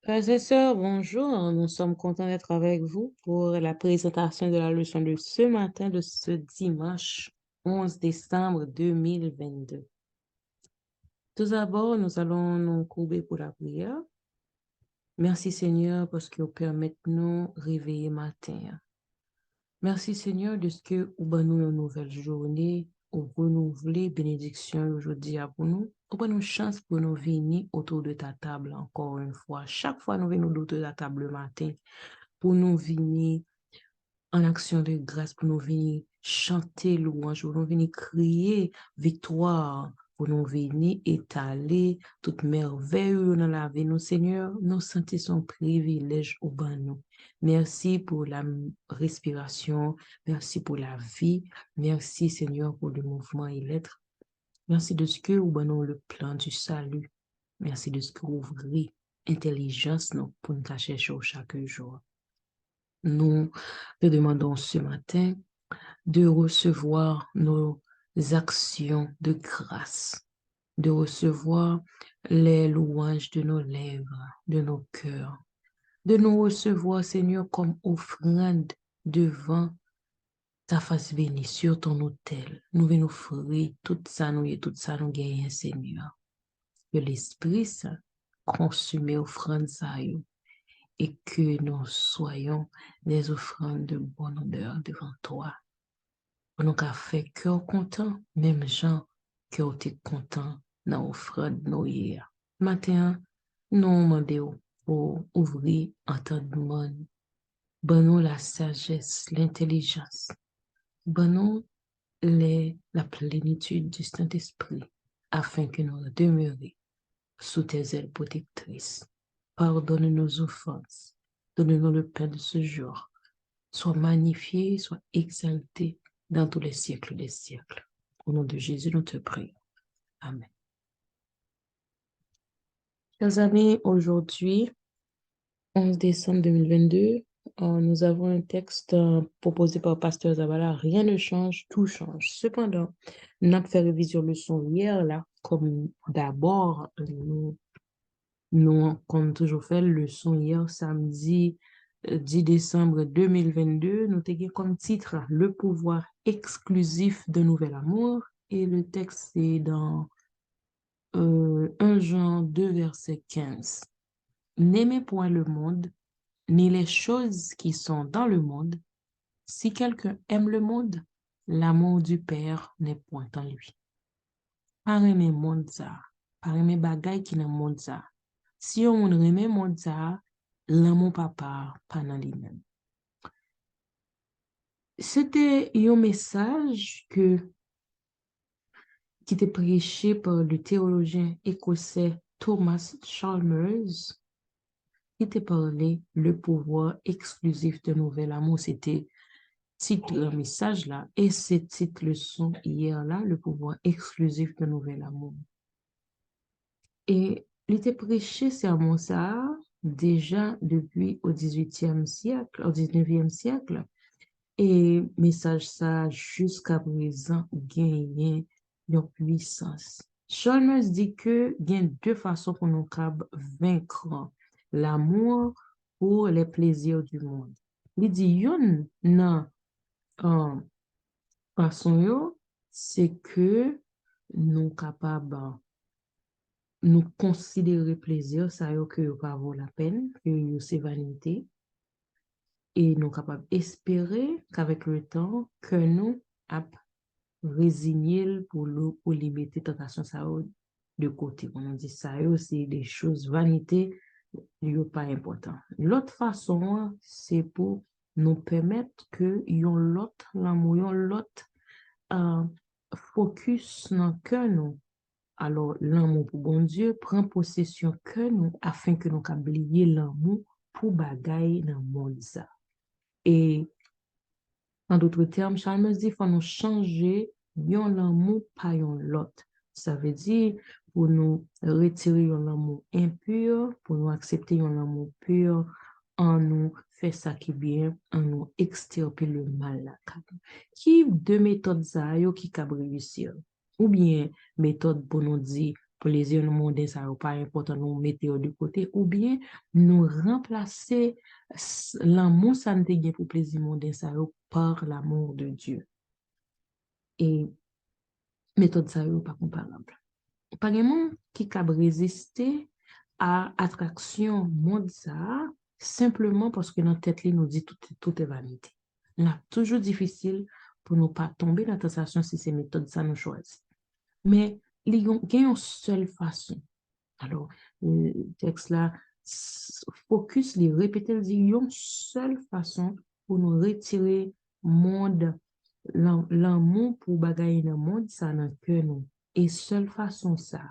Frères et sœurs, bonjour. Nous sommes contents d'être avec vous pour la présentation de la leçon de ce matin, de ce dimanche 11 décembre 2022. Tout d'abord, nous allons nous courber pour la prière. Merci Seigneur parce que vous permettez nous réveiller matin. Merci Seigneur de ce que vous donne nous une nouvelle journée, ou renouveler bénédiction aujourd'hui à pour nous. Ou bonne chance pour nous venir autour de ta table encore une fois. Chaque fois nous venons autour de la table le matin pour nous venir en action de grâce, pour nous venir chanter louange, pour nous venir crier victoire, pour nous venir étaler toute merveille dans la vie. Nous, Seigneur, nous sentons son privilège au bas nous. Merci pour la respiration, merci pour la vie, merci, Seigneur, pour le mouvement et l'être. Merci de ce que vous donnez le plan du salut. Merci de ce que vous ouvrez intelligence nous, pour nous cacher chaque jour. Nous te demandons ce matin de recevoir nos actions de grâce, de recevoir les louanges de nos lèvres, de nos cœurs, de nous recevoir, Seigneur, comme offrande devant ta face bénie sur ton autel. Nous venons offrir tout ça, nous et tout ça, nous gagnons, Seigneur. Que l'Esprit Saint consume offrande ça, et que nous soyons des offrandes de bonne odeur devant toi. Nous avons fait cœur content, même gens qui ont été contents dans l'offrande nous hier. Matin, nous demandons pour ouvrir entendement, bonne la sagesse, l'intelligence, bonne la plénitude du Saint-Esprit, afin que nous demeurions sous tes ailes protectrices. Pardonne nos offenses. Donne-nous le pain de ce jour. Sois magnifié, sois exalté dans tous les siècles des siècles. Au nom de Jésus, nous te prions. Amen. Chers amis, aujourd'hui, 11 décembre 2022, nous avons un texte proposé par Pasteur Zabala. Rien ne change, tout change. Cependant, nous avons fait révision leçon hier, là, comme d'abord, nous, comme toujours fait, leçon hier, samedi 10 décembre 2022, nous avons comme titre Le pouvoir exclusif de Nouvel Amour. Et le texte, c'est dans 1 Jean 2, verset 15. N'aimez point le monde, ni les choses qui sont dans le monde. Si quelqu'un aime le monde, l'amour du Père n'est point en lui. Pas aimer monde ça, pas aimer bagay qui dans monde ça. Si on aime monde ça, l'amour papa pas dans lui-même. C'était un message qui était prêché par le théologien écossais Thomas Chalmers, qui était parlé le pouvoir exclusif de Nouvel Amour. C'était titre le message là, et ce titre leçon hier là, le pouvoir exclusif de Nouvel Amour. Et il était prêché sermon ça déjà depuis au 18e siècle, au 19e siècle. Et message ça jusqu'à présent gagne une puissance. Chalmers dit que il y a deux façons pour nous vaincre l'amour pour les plaisirs du monde. Il dit yon nan façon yo, c'est que nous capables nous considérer plaisir ça yo que yo pas vaut la peine, que yo c'est vanité. Et nous capables d'espérer qu'avec le temps, que nous a résigné pour limiter tentation ça de côté. On dit ça, c'est des choses vanité, n'est pas important. L'autre façon, c'est pour nous permettre que yon l'autre l'amour, yon l'autre focus dans que nous. Alors, l'amour pour bon Dieu prend possession que nous afin que nous oublier l'amour pour bagaille dans le monde ça. Et en d'autres termes, Chalmers dit qu'il faut nous changer yon l'amour par yon l'autre. Ça veut dire pour nous retirer yon l'amour impur, pour nous accepter yon l'amour pur, en nous fait ça qui est bien, en nous extirper le mal là. Qui de méthodes ça yo qui cap réussir? Ou bien méthode pour nous dire plaisir nous mondain ça pas important nous mettre de côté ou bien nous remplacer l'amour ça nous gain pour plaisir mondain ça par l'amour de Dieu et méthode ça pas comparable pas de monde qui cap résister à attraction monde ça simplement parce que notre tête nous dit tout est vanité. Là toujours difficile pour nous pas tomber dans la tentation si ces méthodes ça nous choisit. Mais il y a une seule façon. Alors, le texte là, focus, les répéter, il y a une seule façon pour nous retirer monde, l'amour pour bagailler dans le monde, ça n'a que nous. Et seule façon ça,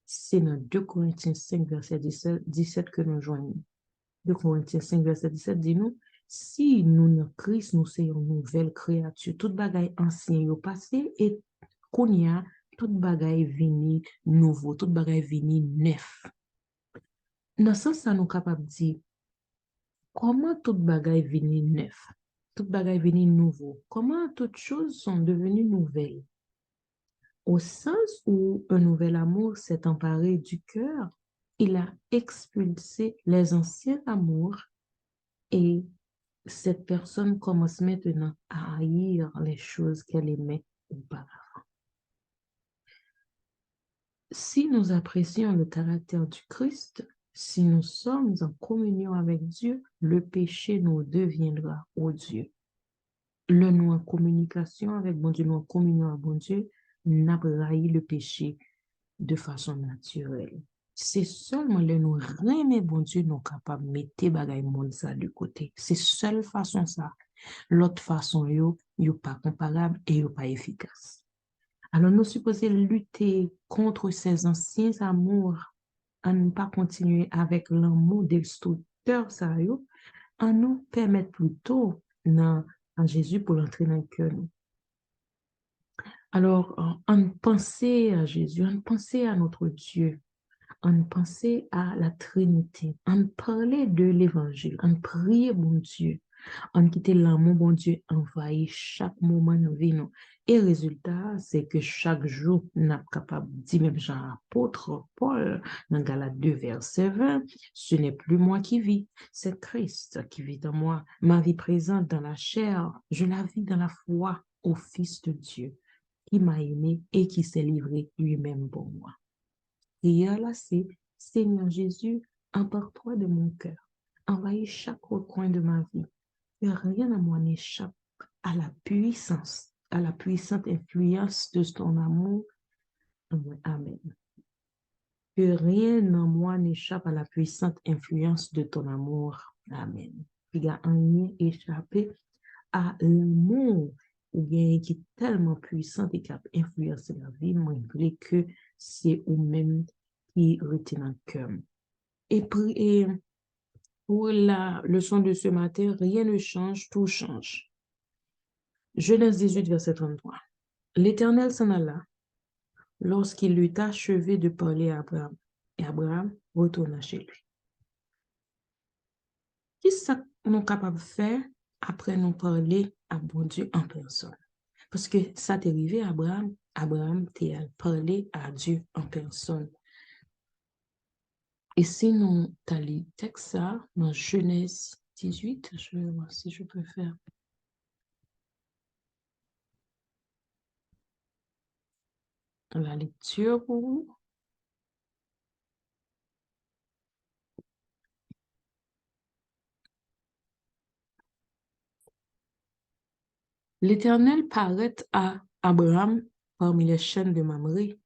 c'est dans 2 Corinthiens 5, verset 17 que nous joignons. 2 Corinthiens 5, verset 17 dit nous, si nous, dans Christ, nous sommes une nouvelle créature, toute bagaille ancienne est passé et qu'on y a, toute bagaille vini nouveau, toute bagaille vini neuf. Dans ce sens, ça nous capable de dire, comment toute bagaille vini neuf, toute bagaille vini nouveau, comment toutes choses sont devenues nouvelles. Au sens où un nouvel amour s'est emparé du cœur, il a expulsé les anciens amours et cette personne commence maintenant à haïr les choses qu'elle aimait auparavant. Si nous apprécions le caractère du Christ, si nous sommes en communion avec Dieu, le péché nous deviendra odieux. Le nous en communication avec bon Dieu, nous en communion avec bon Dieu, n'a haï le péché de façon naturelle. C'est seulement le nous remet bon Dieu, nous capables de mettre bagay monde ça de côté. C'est seule façon ça. L'autre façon, yo pas comparable et yo pas efficace. Alors, nous supposons lutter contre ces anciens amours, à ne pas continuer avec l'amour destructeur, ça, yo, à nous permettre plutôt en Jésus pour l'entrer dans le cœur. Alors, en penser à Jésus, en penser à notre Dieu, en penser à la Trinité, en parler de l'Évangile, en prier mon Dieu, en quitter l'amour, bon Dieu, envahit chaque moment de vie. Nous. Et le résultat, c'est que chaque jour, nous sommes capables de dire, même Jean-Apôtre Paul, dans Galates 2, verset 20, ce n'est plus moi qui vis, c'est Christ qui vit en moi. Ma vie présente dans la chair, je la vis dans la foi au Fils de Dieu, qui m'a aimé et qui s'est livré lui-même pour moi. Prière là, c'est Seigneur Jésus, empare-toi de mon cœur, envahis chaque recoin de ma vie. Que rien à moi n'échappe à la puissante influence de ton amour. Amen. Que rien en moi n'échappe à la puissante influence de ton amour. Amen. Il y a un lien échappé à l'amour ou bien qui est tellement puissant et qui a influencé la vie, malgré que c'est vous-même qui retient le cœur. Et pour la leçon de ce matin, rien ne change, tout change. Genèse 18, verset 33. L'Éternel s'en alla lorsqu'il eut achevé de parler à Abraham. Et Abraham retourna chez lui. Qu'est-ce que nous sommes capables de faire après nous parler à bon Dieu en personne? Parce que ça t'est arrivé, Abraham t'est parlé à Dieu en personne. Et sinon, tu as lu texte ça dans Genèse 18, je vais voir si je peux faire. La lecture pour vous. L'Éternel paraît à Abraham parmi les chaînes de Mamré.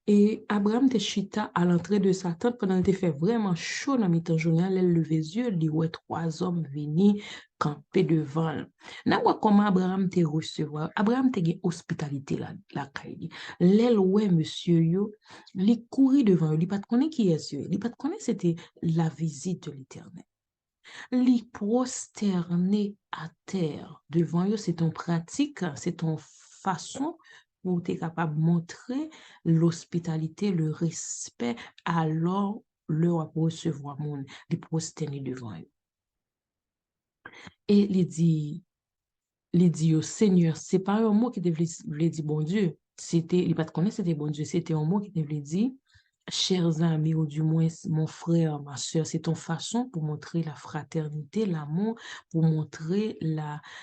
Et Abraham te chita à l'entrée de sa tente pendant qu'il fait vraiment chaud dans mi-temps journal. Elle levait les yeux, il ouais 3 hommes venus camper devant. N'a pas comment Abraham te recevoir. Abraham te gen hospitalité la caille. L'elle ouais monsieur yo, li courir devant, il pas connaît qui est ce. Il pas connaît c'était la visite de l'Éternel. Li prosterné à terre devant eux, c'est ton pratique, c'est ton façon où tu es capable de montrer l'hospitalité, le respect, alors leur recevoir monde, les prosterner devant eux. Et il dit au Seigneur, c'est pas un mot qui devait dire bon Dieu, c'était, il pas te connaître, c'était bon Dieu, c'était un mot qui devait dire chers amis, ou du moins mon frère, ma soeur, c'est une façon pour montrer la fraternité, l'amour, pour montrer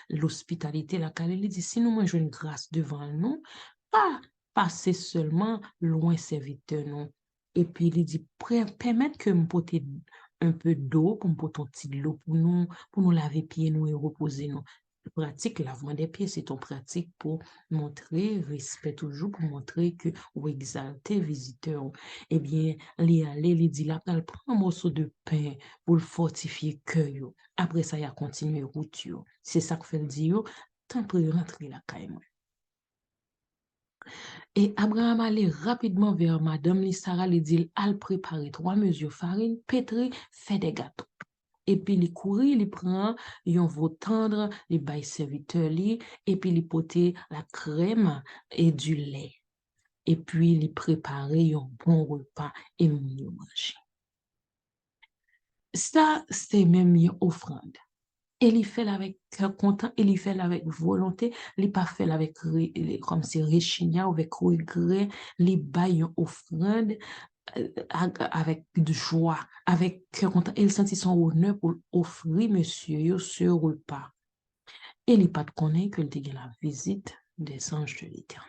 l'hospitalité, la qualité. Il dit, si nous mangeons une grâce devant nous, pas passer seulement loin serviteur, non. Et puis, il dit, permettre que me porter un peu d'eau, pour me porter un petit de l'eau pour nous laver pieds, nous et reposer, nous. Pratique lavement des pieds, c'est une pratique pour montrer respect toujours, pour montrer que ou exalter visiteur. Eh bien, li aller, li dit la pral prend un morceau de pain pour le fortifier cœur yo. Après ça, il a continué route yo. C'est ça que fait le dire yo, tant pour rentrer la caille moi. Et Abraham allait rapidement vers Madame li Sarah, li dit, al préparer 3 mesures farine, pétri, fait des gâteaux. Et puis, il courit, il prend, yon veau tendre, il bail serviteur li, et puis il pote la crème et du lait. Et puis, il préparait un bon repas et il manger. Ça, c'est même une offrande. Et il fait avec cœur content, il fait avec volonté, il pas fait avec comme c'est rechigna ou avec regret, il bail une offrande avec de joie, avec cœur content. Il sentit son honneur pour offrir monsieur ce repas. Et il pas de connaître que il la visite des anges de l'Éternel.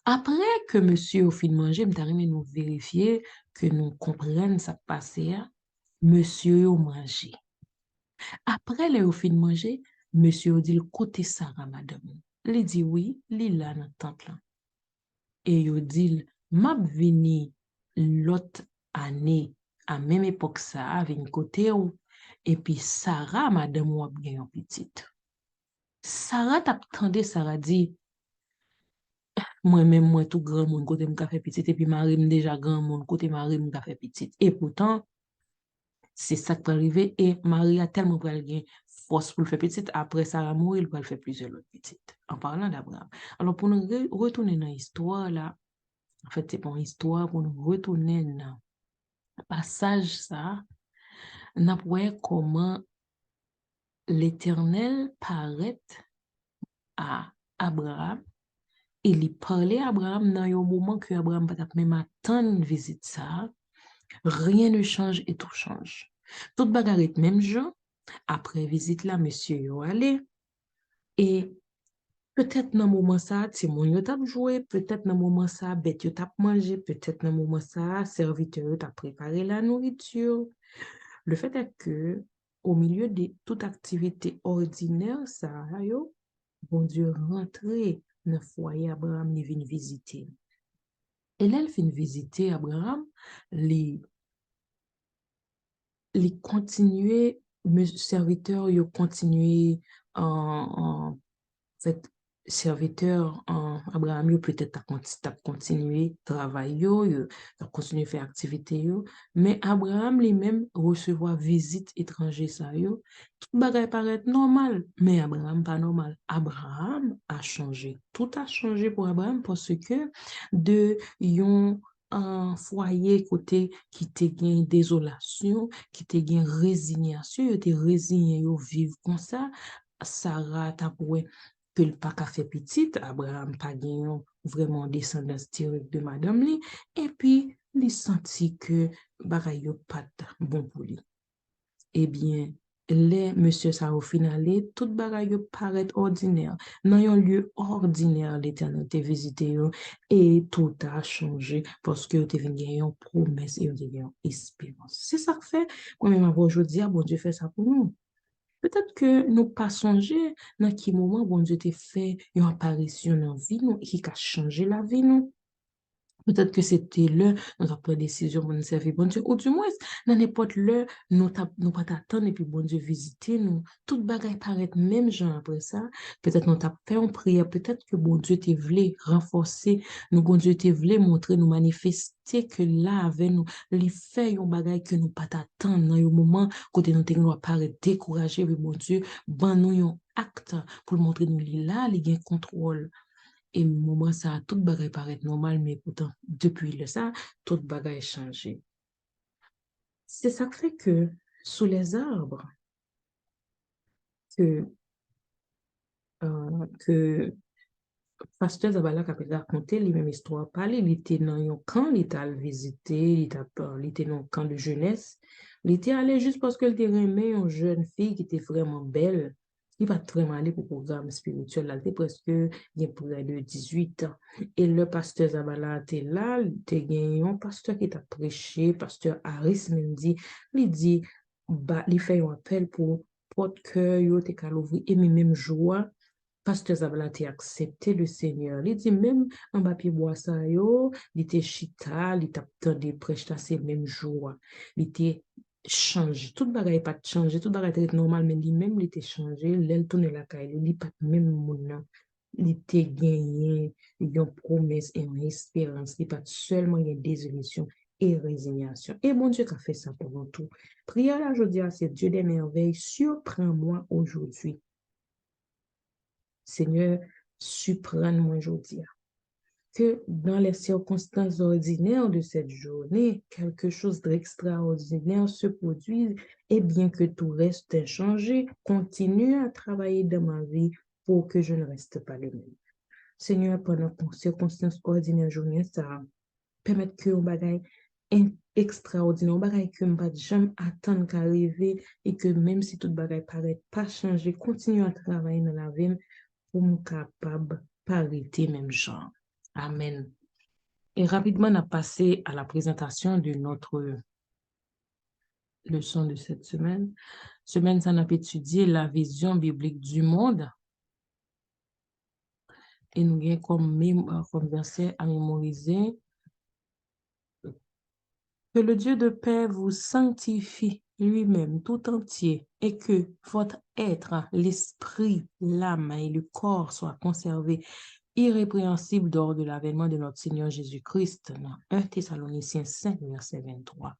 Après que monsieur au fin de manger, m'tarime nous vérifier que nous comprenions ça passé, monsieur au manger. Après le au fin de manger, monsieur dit le côté Sarah madame. Il dit oui, il là dans tente là. Et il dit m'a vini l'autre année à même époque ça avec un côté ou et puis Sarah madame ou a bien petite. Sarah t'attendait Sarah dit moi-même, moi, tout grand monde, côté m'ka fait petite, et puis Marie déjà grand monde, côté Marie m'ka fait petite. Et pourtant, c'est ça qui peut arriver, et Marie a tellement pour elle force pour le faire petite, après ça a mourir, il va le faire plusieurs autres petites. En parlant d'Abraham. Alors, pour nous retourner dans l'histoire, là, en fait, c'est pour histoire, pour nous retourner dans le passage, ça, n'a pas comment l'Éternel paraît à Abraham. Il parlait à Abraham dans un moment que Abraham va même attendre une visite ça. Rien ne change et tout change. Tout bagarre même genre. Après visite là, monsieur yo allé. Et peut-être dans le moment ça, Timon yo tap joué. Peut-être dans le moment ça, bête yo tap mangé. Peut-être dans le moment ça, serviteur yo tap préparé la nourriture. Le fait est que, au milieu de toute activité ordinaire, ça, yo, bon Dieu rentré dans le foyer Abraham, il vient visiter. Et là, il vient visiter Abraham, les continuer, mes serviteurs, ils continuer en fait, serviteur en Abraham, yo peut-être t'a continué travail yo, t'a continué faire activité yo, mais Abraham lui-même recevoir visite étranger ça yo, tout bagay paraît normal, mais Abraham pas normal. Abraham a changé. Tout a changé pour Abraham parce que de yon un foyer côté qui te gain désolation, qui te gain résignation, yo te résigné yo vivre comme ça. Sarah t'a que le pas fait petite, Abraham pas gagné vraiment descendance directe de madame li, et puis il senti que bagay yo pas bon pour lui. Eh bien, les monsieur ça au final, tout bagay yo paraît ordinaire. Dans un lieu ordinaire, l'Éternel te visité yo, et tout a changé parce que te venu gagner une promesse et une espérance. C'est ça que fait, quand même aujourd'hui, bon Dieu fait ça pour nous. Peut-être que nous pas songer dans quel moment bon Dieu t'a fait une apparition dans la vie nous et qui a changé la vie nous. Peut-être que c'était là, nous avons pris décision pour nous servir bon Dieu. Ou du moins, dans n'importe l'heure, nous pas t'attendre et puis bon Dieu visiter nous. Tout bagaille paraît même genre après ça. Peut-être nous t'as fait une prière. Peut-être que bon Dieu t'a voulu renforcer. Nous, bon Dieu t'a voulu montrer, nous manifester que là, avec nous, les faits, un bagaille que nous pas t'attendre dans un moment, côté nous nous paraît découragé, mais bon Dieu, ben nous un acte pour montrer nous là, il y a contrôle. Et moment ça, tout bagaille paraît normal, mais pourtant, depuis le ça, tout bagaille changé. C'est ça qui fait que, sous les arbres, que pasteur Zabala qui a raconté les mêmes histoires parler, il était dans un camp, il était allé visiter, il était dans un camp de jeunesse. Il était allé juste parce qu'il était aimé une jeune fille qui était vraiment belle. Il va vraiment aller pour le programme spirituel, là, il était presque, il y a près de 18 ans. Et le pasteur Zabala était là, il était gagné un pasteur qui t'a prêché, pasteur Harris, il dit, bah, il fait un appel pour porte-cœur, il était qu'à l'ouvrir, et même joie. Pasteur Zabala a accepté le Seigneur. Il dit même en bas pied bois ça yo, il était chita, il t'a des prêches là c'est même jour. Il était changé. Tout bagay pas changé, tout bagay était normal mais lui-même il était changé, l'elle tourne la caille, il pas même mon il était gagné, il y a une promesse et une espérance, il pas seulement une désillusion et résignation. Et mon Dieu qui a fait ça pour nous tous. Prière là, je dis à c'est Dieu des merveilles, surprends-moi aujourd'hui. Seigneur, surprends-moi aujourd'hui. Que dans les circonstances ordinaires de cette journée, quelque chose d'extraordinaire se produise et bien que tout reste inchangé, continue à travailler dans ma vie pour que je ne reste pas le même. Seigneur, pendant les circonstances ordinaires journée, ça permet que un bagage extraordinaire, un bagage que je ne jamais attendre qu'arriver et que même si tout bagage paraît pas changer, continue à travailler dans la vie pour me capable parité même genre. Amen. Et rapidement, on a passé à la présentation de notre leçon de cette semaine. Semaine, ça a étudié la vision biblique du monde. Et nous avons comme verset à mémoriser que le Dieu de paix vous sanctifie lui-même tout entier et que votre être, l'esprit, l'âme et le corps soient conservés irrépréhensibles lors de l'avènement de notre Seigneur Jésus-Christ dans 1 Thessaloniciens 5, verset 23.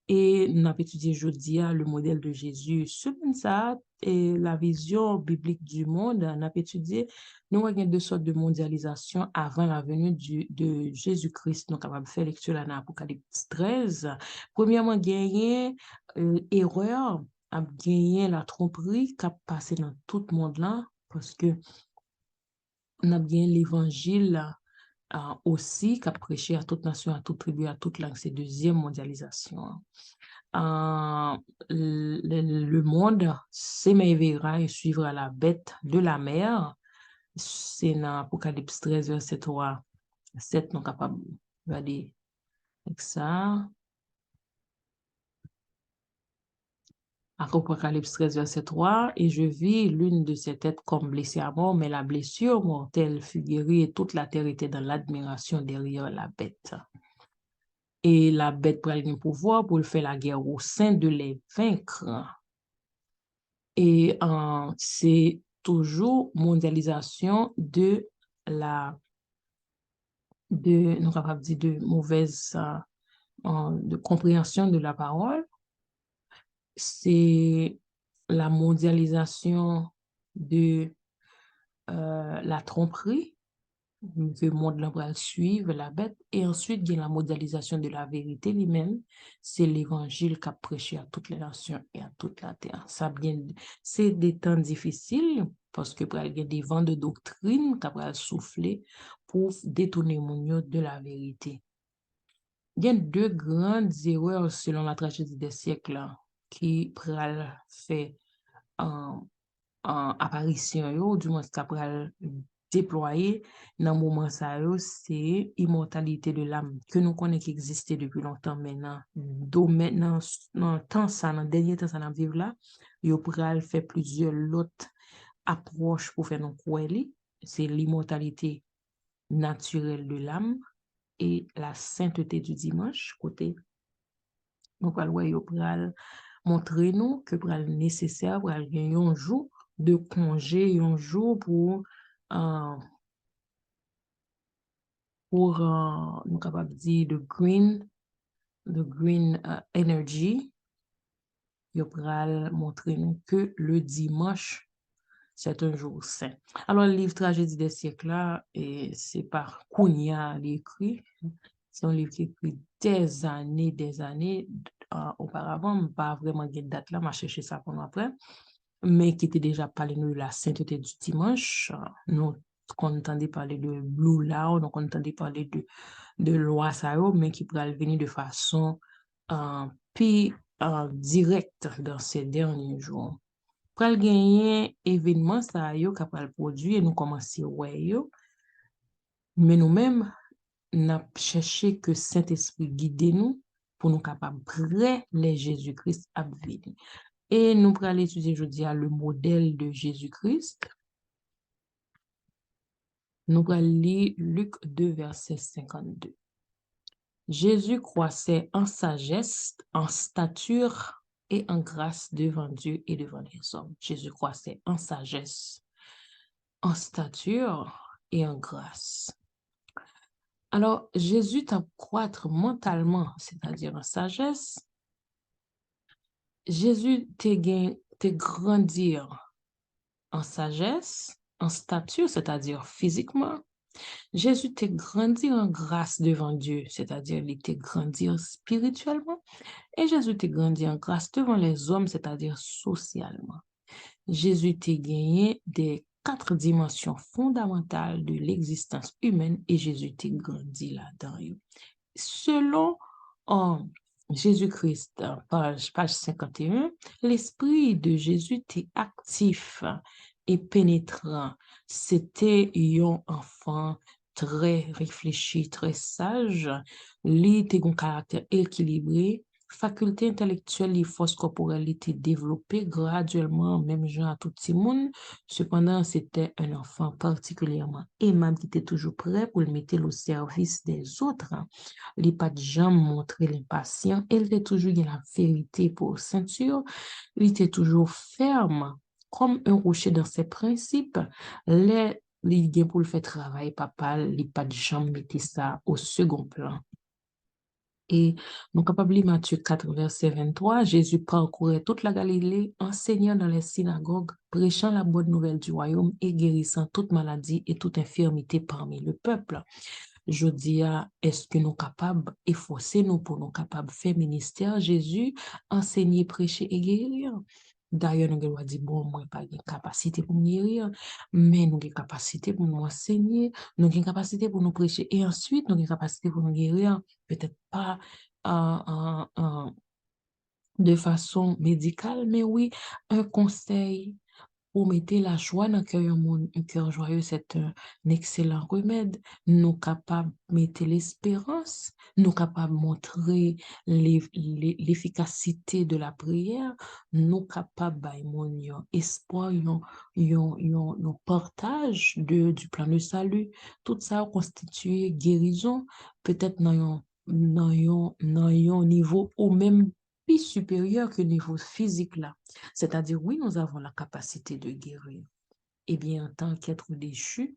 Et nous avons étudié jeudi le modèle de Jésus. Semaine ça, et la vision biblique du monde, nous avons étudié, nous avons deux sortes de mondialisation avant la venue de Jésus-Christ. Nous avons fait lecture dans l'Apocalypse 13. Premièrement, gagner erreur, a gagné la tromperie qui a passé dans tout le monde là, parce que nous avons gagné l'évangile aussi, qui a prêché à toute nation, à toute tribu, à toute langue. C'est deuxième mondialisation. Le monde s'émerveillera et suivra la bête de la mer. C'est dans Apocalypse 13, verset 3. 7, non capable de regarder avec ça. Apocalypse 13, verset 3. Et je vis l'une de ces têtes comme blessée à mort, mais la blessure mortelle fut guérie et toute la terre était dans l'admiration derrière la bête. Et la bête prend le pouvoir pour faire la guerre au sein de les vaincre. Et c'est toujours mondialisation de nous capable dire de mauvaise de compréhension de la parole. C'est la mondialisation de la tromperie, que le monde va suivre la bête, et ensuite, il y a la mondialisation de la vérité lui-même, c'est l'évangile qu'a prêché à toutes les nations et à toute la terre. C'est des temps difficiles, parce que il y a des vents de doctrine qui vont souffler pour détourner mon de la vérité. Il y a deux grandes erreurs selon la tragédie des siècles qui pral fait apparition yo, du moins ça pral déployer dans le moment ça c'est immortalité de l'âme que nous connaissons qui existait depuis longtemps maintenant maintenant dans temps ça dans dernier temps ça dans vivre là yo pral faire plusieurs autres approches pour faire nos croire c'est l'immortalité naturelle de l'âme et la sainteté du dimanche côté donc yo pral montrer nous que pral nécessaire pral gagner un jour de congé un jour euh, pour nous capable dire de green energy yo pral montrer nous que le dimanche c'est un jour saint. Alors le livre Tragédie des siècles là et c'est par Kounia l'écrit. C'est un livre qui écrit des années auparavant, pas vraiment de date là, m'a cherché ça pour après, mais qui était déjà parlé de la sainteté du dimanche. Nous qu'on entendait parler de Blue Law, donc on entendait parler de loi ça yo, mais qui pourrait venir de façon plus directe dans ces derniers jours. Pral genyen événement ça yo kapal produit et nous commencer ouais yo, mais nous-mêmes n'a cherché que Saint-Esprit guide nous pour nous capables près les Jésus-Christ à venir. Et nous pral étudier aujourd'hui le modèle de Jésus-Christ. Nous pral lire Luc 2 verset 52. Jésus croissait en sagesse, en stature et en grâce devant Dieu et devant les hommes. Jésus croissait en sagesse, en stature et en grâce. Alors, Jésus t'a croître mentalement, c'est-à-dire en sagesse. Jésus te grandir en sagesse, en stature, c'est-à-dire physiquement. Jésus te grandir en grâce devant Dieu, c'est-à-dire il te grandir spirituellement. Et Jésus te grandi en grâce devant les hommes, c'est-à-dire socialement. Jésus t'a gagné des 4 dimensions fondamentales de l'existence humaine et Jésus t'a grandi là-dedans. Selon Jésus-Christ, page 51, l'esprit de Jésus était actif et pénétrant. C'était un enfant très réfléchi, très sage. Il était un caractère équilibré. Faculté intellectuelle et force corporelle étaient développées graduellement, même genre à tout le monde. Cependant, c'était un enfant particulièrement aimable qui était toujours prêt pour le mettre au service des autres. Il n'a pas de jamais montré l'impatient. Il était toujours dans la vérité pour ceinture. Il était toujours ferme, comme un rocher dans ses principes. Les pour le faire travailler, papa, il n'a pas de jamais mettre ça au second plan. Et nous capables de Matthieu 4, verset 23, Jésus parcourait toute la Galilée, enseignant dans les synagogues, prêchant la bonne nouvelle du royaume et guérissant toute maladie et toute infirmité parmi le peuple. Je dis, est-ce que nous capables efforcer nous pour nous capables faire ministère Jésus, enseigner, prêcher et guérir? D'ailleurs, nous avons dit, bon, moi, pas de capacité pour me guérir, mais nous avons capacité pour nous enseigner, nous avons capacité pour nous prêcher, et ensuite, nous avons capacité pour nous guérir, peut-être pas de façon médicale, mais oui, un conseil pour mettre la joie dans le cœur, un cœur joyeux, c'est un excellent remède. Nous capables de mettre l'espérance, nous capables de montrer l'efficacité de la prière, nous capables de espoir, un partage du plan de salut. Tout ça constitue guérison, peut-être dans un niveau au même plus supérieur que le niveau physique là. C'est-à-dire, oui, nous avons la capacité de guérir. Eh bien, en tant qu'être déchu,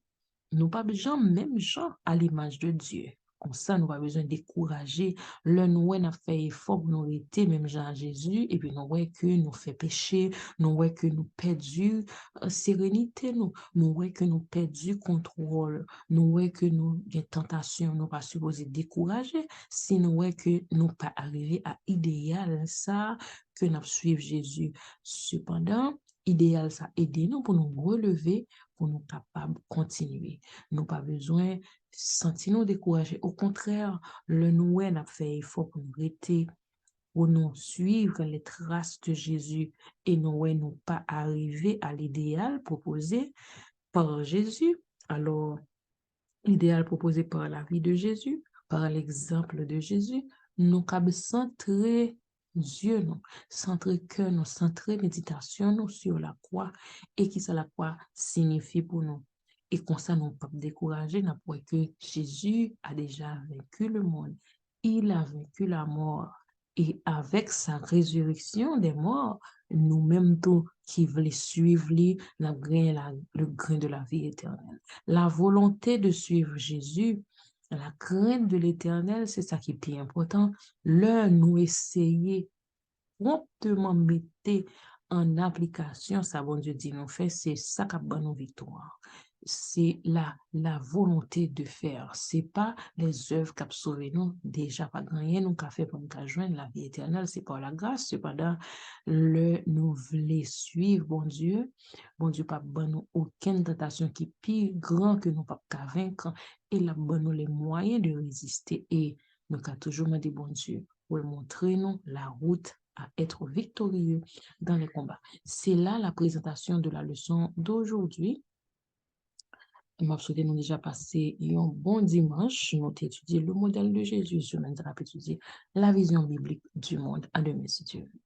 nous pas besoin, même gens, à l'image de Dieu. Comme ça, nous pas besoin de décourager. Le nous, on a fait effort pour nous arrêter, même Jean Jésus, et puis nous voyons que nous fait pécher, nous voyons que nous perdu sérénité, nous voyons que nous perdu contrôle, nous voyons que nous, des tentations, nous pas supposé décourager, si nous voyons que nous pas arrivé à idéal, ça, que nous suivons Jésus. Cependant, idéal, ça aide nous pour nous relever, pour nous capables de continuer. Nous pas besoin de sentir nous décourager. Au contraire, le nous a fait effort pour nous arrêter, pour nous suivre les traces de Jésus et nous pas arriver à l'idéal proposé par Jésus. Alors, l'idéal proposé par la vie de Jésus, par l'exemple de Jésus, nous avons centrer Dieu, nous, centrer cœur, nous, centrer méditation nous, sur la croix et qui ça la croix signifie pour nous. Et comme ça, nous ne pas décourager, nous pas que Jésus a déjà vaincu le monde. Il a vaincu la mort. Et avec sa résurrection des morts, nous-mêmes tous qui voulons suivre lui, le grain de la vie éternelle. La volonté de suivre Jésus, la crainte de l'éternel, c'est ça qui est plus important. Là, nous essayer promptement mettre en application, ça bon Dieu dit nous fait, c'est ça qui a bonne victoire. c'est la volonté de faire. C'est pas les œuvres qui ont sauvé nous. Déjà, pas rien nous qu'a fait pour nous joindre la vie éternelle. C'est par la grâce. Cependant, nous voulons suivre, bon Dieu, pas bon nous aucune tentation qui est plus grand que nous pas qu'à vaincre. Et là, bon nous les moyens de résister. Et nous avons toujours demandé, bon Dieu, pour montrer nous la route à être victorieux dans les combats. C'est là la présentation de la leçon d'aujourd'hui. Je souhaite nous déjà passé un bon dimanche. Nous avons étudié le modèle de Jésus. Je vais étudier la vision biblique du monde. À demain, si Dieu veut.